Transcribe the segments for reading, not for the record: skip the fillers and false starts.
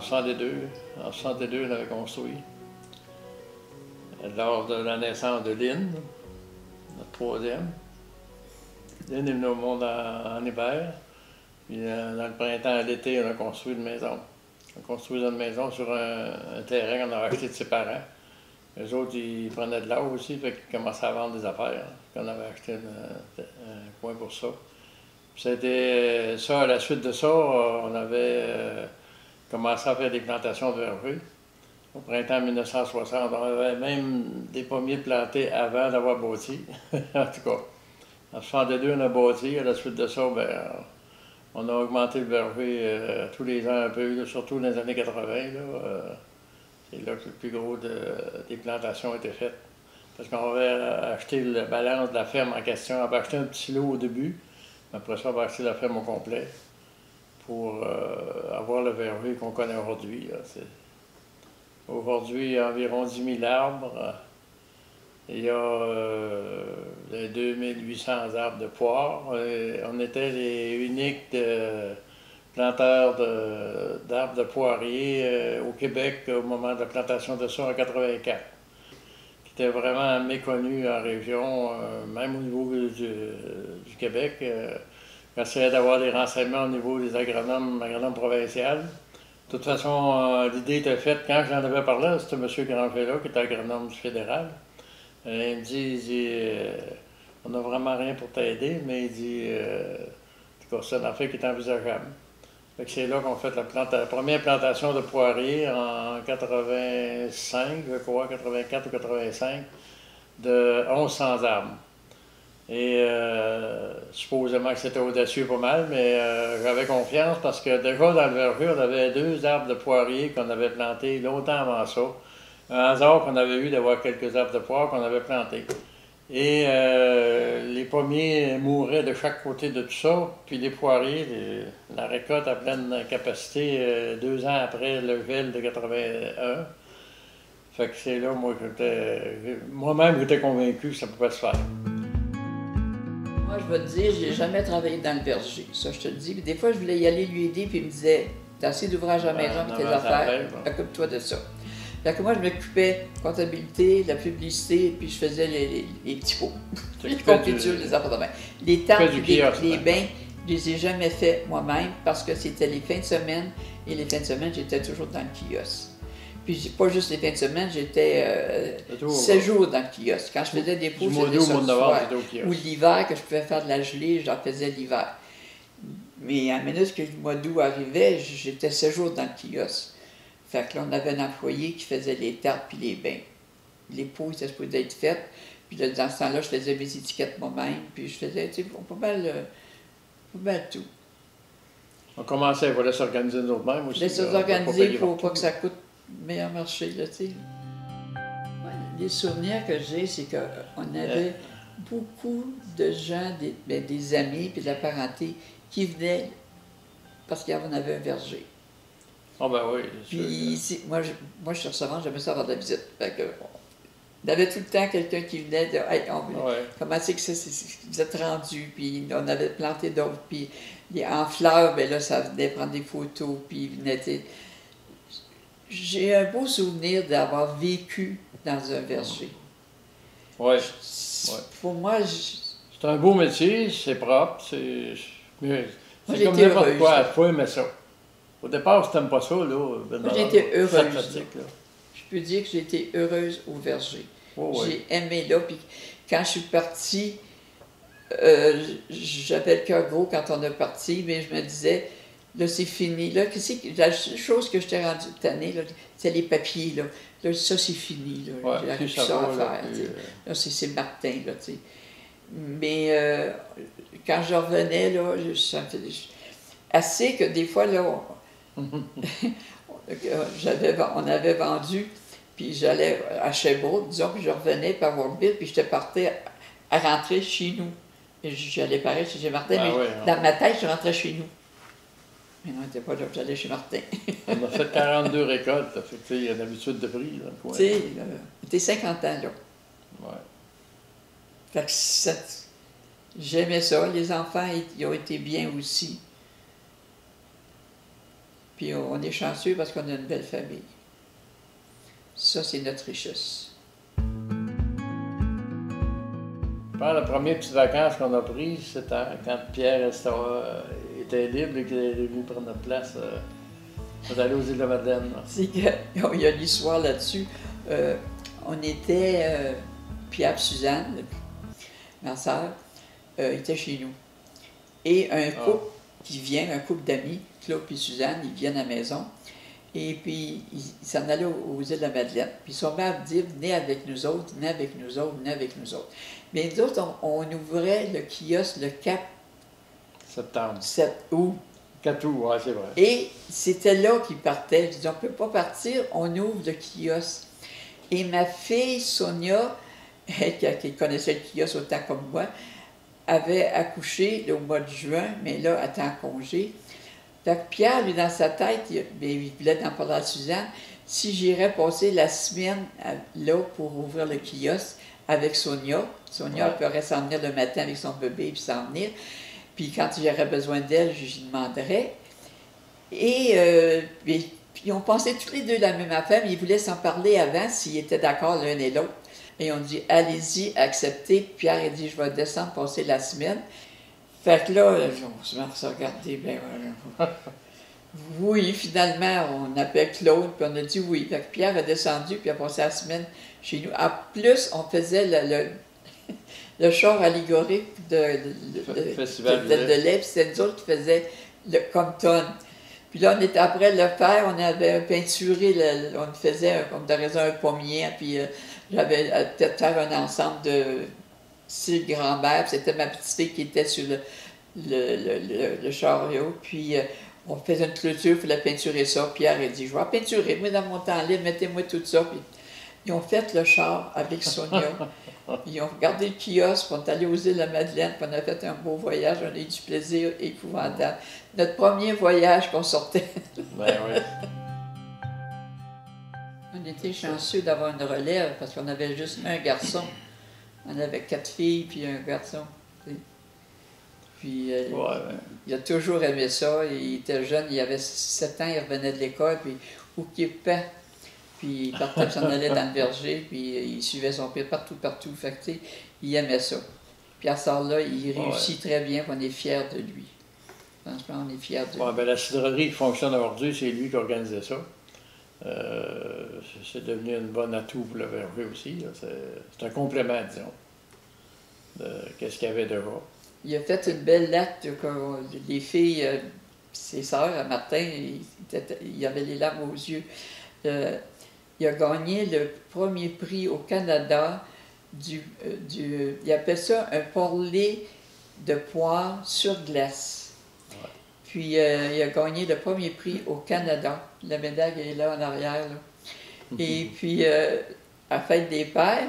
62. En 62, on avait construit. Lors de la naissance de Lynn, notre troisième. Lynn est venue au monde en hiver. Puis dans le printemps et l'été, on a construit une maison. On a construit une maison sur un terrain qu'on avait acheté de ses parents. Les autres, ils prenaient de l'eau aussi, fait qu'ils commençaient à vendre des affaires. On avait acheté un coin pour ça. C'était ça, à la suite de ça, on avait commencé à faire des plantations de verrues. Au printemps 1960, on avait même des pommiers plantés avant d'avoir bâti. En tout cas, en 62, on a bâti. À la suite de ça, ben, on a augmenté le verger tous les ans un peu, là, surtout dans les années 80. C'est là que le plus gros des plantations a été fait. Parce qu'on avait acheté le balance de la ferme en question. On avait acheté un petit lot au début. Après ça, on va acheter la ferme au complet pour avoir le verger qu'on connaît aujourd'hui. Aujourd'hui, il y a environ 10 000 arbres. Il y a 2800 arbres de poires. Et on était les uniques planteurs d'arbres de poiriers au Québec au moment de la plantation de ça en 84. Qui était vraiment méconnu en région, même au niveau du Québec. J'essayais d'avoir des renseignements au niveau des agronomes provinciaux. De toute façon, l'idée était faite quand j'en avais parlé, c'était M. Granvella, qui était agronome du fédéral. Il me dit on n'a vraiment rien pour t'aider, mais il dit, en tout cas, c'est un affaire qui est envisageable. C'est là qu'on fait la première plantation de poiriers en 85, je crois, 84 ou 85, de 1100 arbres. Et supposément que c'était audacieux pas mal, mais j'avais confiance parce que déjà dans le verger, on avait 2 arbres de poiriers qu'on avait plantés longtemps avant ça. Un hasard qu'on avait eu d'avoir quelques arbres de poire qu'on avait plantés. Et les pommiers mouraient de chaque côté de tout ça, puis les poiriers, la récolte à pleine capacité 2 ans après le gel de 81. Fait que c'est là, moi-même, j'étais convaincu que ça pouvait se faire. Moi, je vais te dire, j'ai jamais travaillé dans le verger, ça je te le dis. Puis des fois, je voulais y aller lui aider, puis il me disait, t'as assez d'ouvrages à la maison pour tes affaires, occupe-toi de ça. Fait que moi, je m'occupais de comptabilité, de la publicité, puis je faisais les petits pots, les confitures, les affaires de bain. Les tables, les bains, je les ai jamais faits moi-même parce que c'était les fins de semaine, et les fins de semaine, j'étais toujours dans le kiosque. Puis pas juste les fins de semaine, j'étais 7 jours dans le kiosque. Quand je faisais des pots, c'était ça le soir. Ou l'hiver, que je pouvais faire de la gelée, j'en faisais l'hiver. Mais à minute que le mois d'août arrivait, j'étais 7 jours dans le kiosque. Fait que là, on avait un employé qui faisait les tartes puis les bains. Les pots, ça se pouvait être fait. Puis là, dans ce temps-là, je faisais mes étiquettes moi-même. Puis je faisais, tu sais, pas mal tout. On commençait, il fallait s'organiser nous-mêmes aussi. Il fallait s'organiser pour pas que ça coûte meilleur marché, là, tu sais. Les souvenirs que j'ai, c'est qu'on avait beaucoup de gens, des amis puis de la parenté qui venaient parce qu'on avait un verger. Ah ben oui. Puis ici, moi, je suis recevant, j'aimais ça avoir de la visite. Fait que, on avait tout le temps quelqu'un qui venait de hey, comment c'est que vous êtes rendu? Puis on avait planté d'autres. Puis en fleurs, bien là, ça venait prendre des photos. Puis il venait. J'ai un beau souvenir d'avoir vécu dans un verger. Oui. Pour moi, c'est un beau métier, c'est propre, c'est comme n'importe quoi, il faut aimer ça. Au départ, si tu n'aimes pas ça, là, moi, j'ai été heureuse. Je peux dire que j'ai été heureuse au verger. J'ai aimé là. Puis quand je suis partie, j'avais le cœur gros quand on est parti, mais je me disais, là, c'est fini. Là, la chose que je t'ai rendue cette année, c'est les papiers. Là, ça, c'est fini. Là, j'ai plus ça à faire. Là, c'est Martin. Là, tu sais. Mais quand je revenais, là, ça me faisait assez que des fois, là, on avait vendu, puis j'allais à Sherbrooke, disons, puis je revenais par Warville, puis j'étais partie à rentrer chez nous. J'allais pareil chez Martin, mais dans ma tête, je rentrais chez nous. Mais non, c'était pas là, j'allais chez Martin. On a fait 42 récoltes, il y a l'habitude de prix. Tu sais, t'es 50 ans, là. Ouais. Fait que j'aimais ça. Les enfants, ils ont été bien aussi. Puis on est chanceux parce qu'on a une belle famille. Ça, c'est notre richesse. Je pense que les premières petites vacances qu'on a prises, c'était quand Pierre était libre et qu'il est venu prendre notre place. On est allé aux îles de la Madeleine. C'est qu'il y a l'histoire là-dessus. On était, Pierre et Suzanne, ma soeur, était chez nous. Et un couple qui vient, un couple d'amis, Claude et Suzanne, ils viennent à la maison. Et puis, ils s'en allaient aux îles de la Madeleine. Puis ils sont venus dire, venez avec nous autres, venez avec nous autres, venez avec nous autres. Mais nous autres, on ouvrait le kiosque le 4 septembre. 7 août. 4 août, oui, c'est vrai. Et c'était là qu'ils partaient. Je dis, on ne peut pas partir, on ouvre le kiosque. Et ma fille, Sonia, elle, qui connaissait le kiosque autant comme moi, avait accouché au mois de juin, mais là, elle était en congé. Donc Pierre, lui, dans sa tête, il voulait en parler à Suzanne, si j'irais passer la semaine là pour ouvrir le kiosque avec Sonia. Sonia pourrait s'en venir le matin avec son bébé puis s'en venir. Puis quand j'aurais besoin d'elle, je lui demanderais. Et puis on pensait tous les deux la même affaire, mais ils voulaient s'en parler avant s'ils étaient d'accord l'un et l'autre. Et on dit, allez-y, acceptez. Pierre a dit, je vais descendre passer la semaine. Fait que là, on se met à se regarder, ben oui, finalement, on appelle Claude, puis on a dit oui. Fait que Pierre est descendu, puis a passé la semaine chez nous. En plus, on faisait le char allégorique de lait, puis c'était nous autres qui faisions le Compton. Puis là, on était après le faire, on avait peinturé, on faisait comme de raisin un pommier, puis j'avais peut-être faire un ensemble de style grand-mère, c'était ma petite fille qui était sur le chariot, puis on faisait une clôture, il fallait peinturer ça. Pierre a dit, je vais peinturer, moi dans mon temps libre, mettez-moi tout ça. Puis ils ont fait le char avec Sonia. Ils ont regardé le kiosque, puis on est allé aux îles de la Madeleine, puis on a fait un beau voyage, on a eu du plaisir épouvantable. Notre premier voyage qu'on sortait. Ben oui. On était chanceux d'avoir une relève, parce qu'on avait juste un garçon. On avait 4 filles, puis un garçon. Puis il a toujours aimé ça. Il était jeune, il avait 7 ans, il revenait de l'école, puis où qu'il était, puis il partait, s'en allait dans le verger, puis il suivait son père partout. Fait que, il aimait ça. Puis à ce là il réussit très bien, puis on est fiers de lui. Franchement, on est fiers de lui. Ben, la cidrerie qui fonctionne aujourd'hui, c'est lui qui organisait ça. C'est devenu une bonne atout pour le verger aussi. C'est un complément, disons, de qu'est-ce qu'il y avait déjà. Il a fait une belle acte, les filles, ses sœurs, à Martin, il avait les larmes aux yeux. Il a gagné le premier prix au Canada il appelle ça un porlé de poire sur glace. Ouais. Puis il a gagné le premier prix au Canada. La médaille est là en arrière. Là. Et puis, à la fête des pères,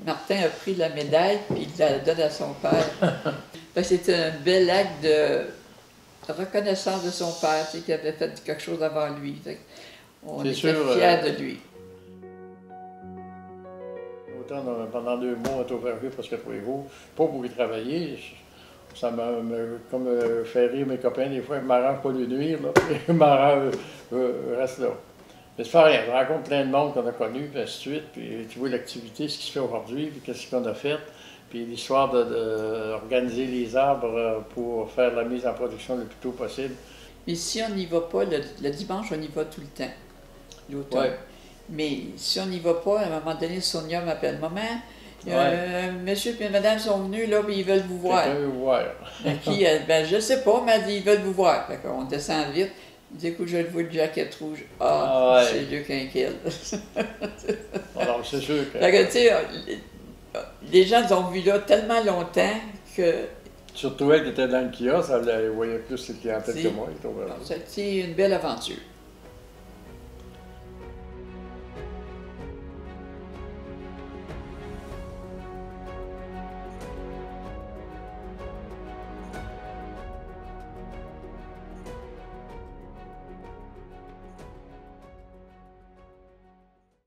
Martin a pris la médaille et il la donne à son père. C'était un bel acte de reconnaissance de son père, qui avait fait quelque chose avant lui. On était fiers de lui. Autant pendant 2 mois, on était au verger presque tous les jours, pas pour y travailler. Ça m'a comme fait rire mes copains des fois, ils m'arrangent pas de nuire, là. Ils m'arrangent, reste là. Mais c'est pas rien, je rencontre plein de monde qu'on a connu, puis ainsi de suite, puis tu vois l'activité, ce qui se fait aujourd'hui, puis qu'est-ce qu'on a fait, puis l'histoire d'organiser les arbres pour faire la mise en production le plus tôt possible. Mais si on n'y va pas, le dimanche, on y va tout le temps, l'automne. Ouais. Mais si on n'y va pas, à un moment donné, Sonia m'appelle, maman, monsieur et madame sont venus, là, puis ils veulent vous voir. Ils veulent vous voir. Ben, je sais pas, mais elle dit, ils veulent vous voir. Fait qu'on descend vite. Il dit, écoute, je le vois de jaquette rouge. C'est Luc Hinkel. Alors, c'est sûr que... Fait que, tu sais, les gens les ont vus là tellement longtemps que... Surtout elle qui était dans le kiosque, elle voyait plus ses clientèles que moi. C'était une belle aventure.